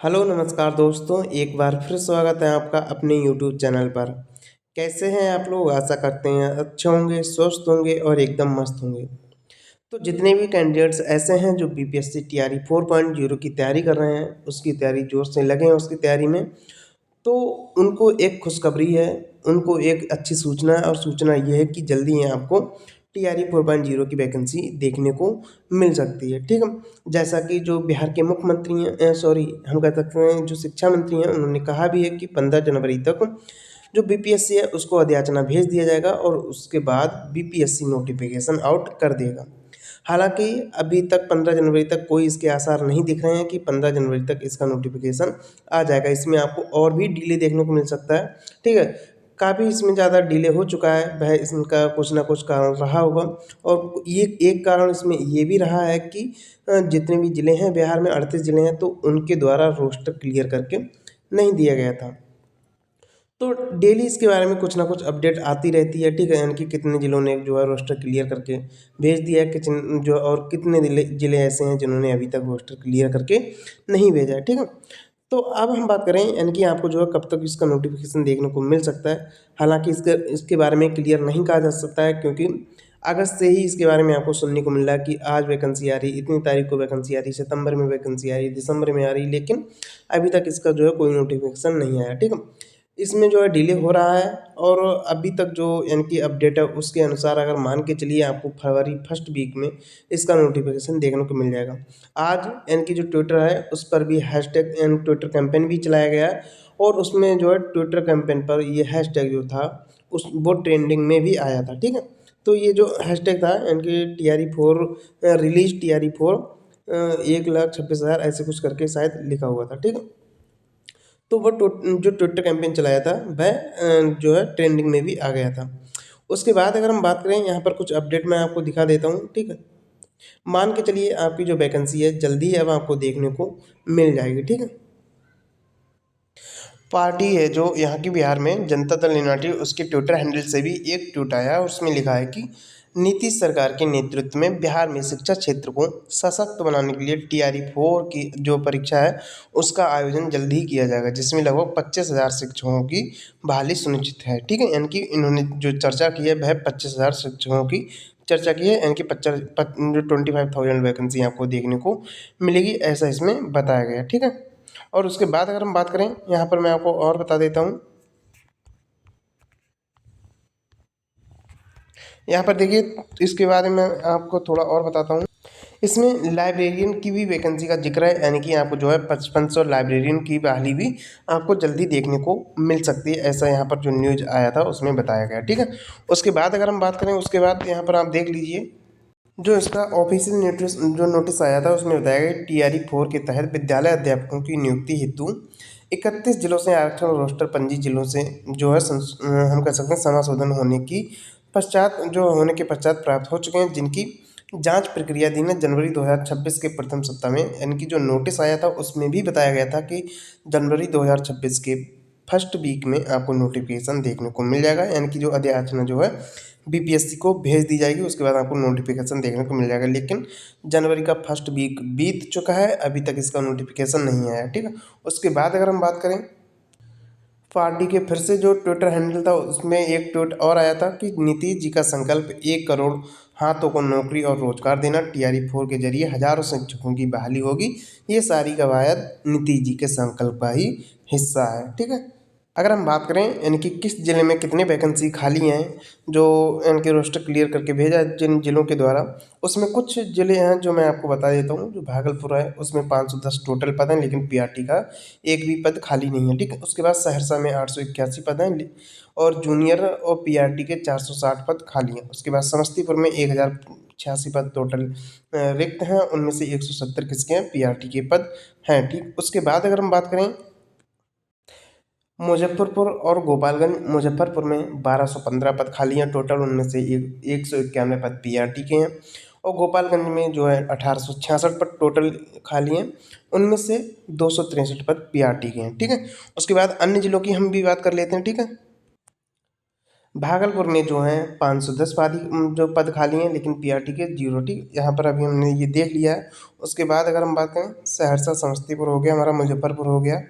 Hello नमस्कार दोस्तों, एक बार फिर स्वागत है आपका अपने यूट्यूब चैनल पर। कैसे हैं आप लोग? आशा करते हैं अच्छे होंगे, स्वस्थ होंगे और एकदम मस्त होंगे। तो जितने भी कैंडिडेट्स ऐसे हैं जो बीपीएससी टीआरई 4.0 की तैयारी कर रहे हैं, उसकी तैयारी जोर से लगे हैं उसकी तैयारी में, तो उनको एक खुशखबरी है, उनको एक अच्छी सूचना है और सूचना ये है कि जल्दी ही आपको टीआरई 4.0 की वैकेंसी देखने को मिल सकती है। ठीक है, जैसा कि जो बिहार के मुख्यमंत्री हैं, सॉरी हम कह सकते हैं जो शिक्षा मंत्री हैं, उन्होंने कहा भी है कि 15 जनवरी तक जो बीपीएससी है उसको अधियाचना भेज दिया जाएगा और उसके बाद बीपीएससी नोटिफिकेशन आउट कर देगा। हालांकि अभी तक 15 जनवरी तक कोई इसके आसार नहीं दिख रहे हैं कि 15 जनवरी तक इसका नोटिफिकेशन आ जाएगा। इसमें आपको और भी डिले देखने को मिल सकता है। ठीक है, काफ़ी इसमें ज़्यादा डिले हो चुका है, वह इसका कुछ ना कुछ कारण रहा होगा। और ये एक कारण इसमें ये भी रहा है कि जितने भी ज़िले हैं बिहार में, 38 ज़िले हैं, तो उनके द्वारा रोस्टर क्लियर करके नहीं दिया गया था। तो डेली इसके बारे में कुछ ना कुछ अपडेट आती रहती है। ठीक है, यानी कि कितने ज़िलों ने जो है रोस्टर क्लियर करके भेज दिया है, कितने जो और कितने ज़िले ऐसे हैं जिन्होंने अभी तक रोस्टर क्लियर करके नहीं भेजा है। ठीक है, तो अब हम बात करें यानी कि आपको जो है कब तक इसका नोटिफिकेशन देखने को मिल सकता है। हालांकि इसके बारे में क्लियर नहीं कहा जा सकता है, क्योंकि अगस्त से ही इसके बारे में आपको सुनने को मिल रहा है कि आज वैकेंसी आ रही, इतनी तारीख को वैकेंसी आ रही, सितंबर में वैकेंसी आ रही, दिसंबर में आ रही, लेकिन अभी तक इसका जो है कोई नोटिफिकेशन नहीं आया। ठीक है, इसमें जो है डिले हो रहा है। और अभी तक जो यानी कि अपडेट है उसके अनुसार अगर मान के चलिए आपको फरवरी फर्स्ट वीक में इसका नोटिफिकेशन देखने को मिल जाएगा। आज यानी कि जो ट्विटर है उस पर भी हैशटैग एंड ट्विटर कैंपेन भी चलाया गया है, और उसमें जो है ट्विटर कैंपेन पर ये हैशटैग जो था उस वो ट्रेंडिंग में भी आया था। ठीक है, तो ये जो हैशटैग था यानी कि TRE4 रिलीज TRE4 1,26,000 ऐसे कुछ करके शायद लिखा हुआ था। ठीक है, तो वो जो ट्विटर कैंपेन चलाया था वह जो है ट्रेंडिंग में भी आ गया था। उसके बाद अगर हम बात करें यहाँ पर कुछ अपडेट मैं आपको दिखा देता हूँ। ठीक है, मान के चलिए आपकी जो वैकेंसी है जल्दी अब आपको देखने को मिल जाएगी। ठीक है, पार्टी है जो यहाँ की बिहार में जनता दल यूनाइटेड, उसके ट्विटर हैंडल से भी एक ट्वीट आया है। उसमें लिखा है कि नीतीश सरकार के नेतृत्व में बिहार में शिक्षा क्षेत्र को सशक्त बनाने के लिए TRE4 की जो परीक्षा है उसका आयोजन जल्द ही किया जाएगा, जिसमें लगभग 25,000 शिक्षकों की बहाली सुनिश्चित है। ठीक है, यानी कि इन्होंने जो चर्चा की है वह 25,000 शिक्षकों की चर्चा की है, यानी कि जो 25,000 वैकेंसी आपको देखने को मिलेगी, ऐसा इसमें बताया गया है। ठीक है, और उसके बाद अगर हम बात करें यहाँ पर मैं आपको और बता देता हूँ। यहाँ पर देखिए इसके बारे में आपको थोड़ा और बताता हूँ। इसमें लाइब्रेरियन की भी वैकेंसी का जिक्र है, यानी कि आपको जो है 5500 लाइब्रेरियन की बहाली भी आपको जल्दी देखने को मिल सकती है, ऐसा यहाँ पर जो न्यूज आया था उसमें बताया गया। ठीक है, उसके बाद अगर हम बात करें, उसके बाद यहाँ पर आप देख लीजिए जो इसका ऑफिशियल नोटिस आया था उसमें बताया गया TRE4 के तहत विद्यालय अध्यापकों की नियुक्ति हेतु 31 जिलों से आरक्षण रोस्टर 25 जिलों से जो है हम कह सकते हैं समाशोधन होने के पश्चात प्राप्त हो चुके हैं, जिनकी जांच प्रक्रिया दिन जनवरी 2026 के प्रथम सप्ताह में, यानी कि जो नोटिस आया था उसमें भी बताया गया था कि जनवरी 2026 के फर्स्ट वीक में आपको नोटिफिकेशन देखने को मिल जाएगा, यानी कि जो अधियाचना जो है बीपीएससी को भेज दी जाएगी, उसके बाद आपको नोटिफिकेशन देखने को मिल जाएगा। लेकिन जनवरी का फर्स्ट वीक बीत चुका है, अभी तक इसका नोटिफिकेशन नहीं आया। ठीक है, उसके बाद अगर हम बात करें पार्टी के फिर से जो ट्विटर हैंडल था उसमें एक ट्वीट और आया था कि नीतीश जी का संकल्प 1 करोड़ हाथों को नौकरी और रोजगार देना, TRE4 के जरिए हजारों शिक्षकों की बहाली होगी। ये सारी कवायद नीतीश जी के संकल्प का ही हिस्सा है। ठीक है, अगर हम बात करें यानी कि किस ज़िले में कितने वैकेंसी खाली हैं जो इनके रोस्टर क्लियर करके भेजा है जिन ज़िलों के द्वारा, उसमें कुछ ज़िले हैं जो मैं आपको बता देता हूँ। जो भागलपुर है उसमें 510 टोटल पद हैं, लेकिन PRT का एक भी पद खाली नहीं है। ठीक है, उसके बाद सहरसा में 881 पद हैं, और जूनियर और PRT के 460 पद खाली हैं। उसके बाद समस्तीपुर में 1086 पद टोटल रिक्त हैं, उनमें से 170 किसके हैं, PRT के पद हैं। ठीक, उसके बाद अगर हम बात करें मुजफ्फरपुर और गोपालगंज, मुजफ्फरपुर में 1215 पद खाली हैं टोटल, उनमें से 191 पद PRT के हैं, और गोपालगंज में जो है 1866 पद टोटल खाली हैं, उनमें से 263 पद PRT के हैं। ठीक है, उसके बाद अन्य जिलों की हम भी बात कर लेते हैं। ठीक है, भागलपुर में जो है 510 जो पद खाली हैं, लेकिन पीआरटी के 0 ठीक। यहाँ पर अभी हमने ये देख लिया है। उसके बाद अगर हम बात करें, सहरसा समस्तीपुर हो गया हमारा, मुजफ्फरपुर हो गया।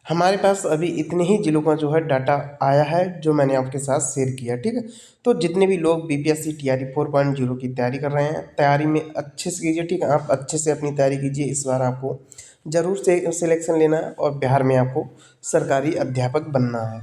हमारे पास अभी इतने ही जिलों का जो है डाटा आया है, जो मैंने आपके साथ शेयर किया, ठीक है। तो जितने भी लोग बीपीएससी टीआरई 4.0 की तैयारी कर रहे हैं, तैयारी में अच्छे से कीजिए, ठीक है। आप अच्छे से अपनी तैयारी कीजिए, इस बार आपको ज़रूर से सिलेक्शन लेना है और बिहार में आपको सरकारी अध्यापक बनना है।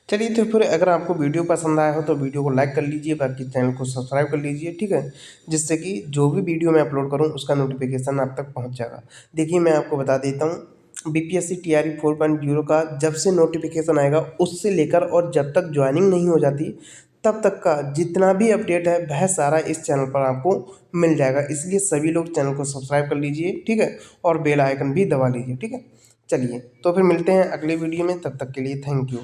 चलिए, तो फिर अगर आपको वीडियो पसंद आया हो तो वीडियो को लाइक कर लीजिए, बाकी चैनल को सब्सक्राइब कर लीजिए, ठीक है। जिससे कि जो भी वीडियो मैं अपलोड करूं उसका नोटिफिकेशन आप तक पहुंच जाएगा। देखिए, मैं आपको बता देता हूं, बीपीएससी टीआरई 4.0 का जब से नोटिफिकेशन आएगा उससे लेकर और जब तक ज्वाइनिंग नहीं हो जाती तब तक का जितना भी अपडेट है वह सारा इस चैनल पर आपको मिल जाएगा। इसलिए सभी लोग चैनल को सब्सक्राइब कर लीजिए, ठीक है, और बेल आइकन भी दबा लीजिए, ठीक है। चलिए, तो फिर मिलते हैं अगले वीडियो में, तब तक के लिए थैंक यू।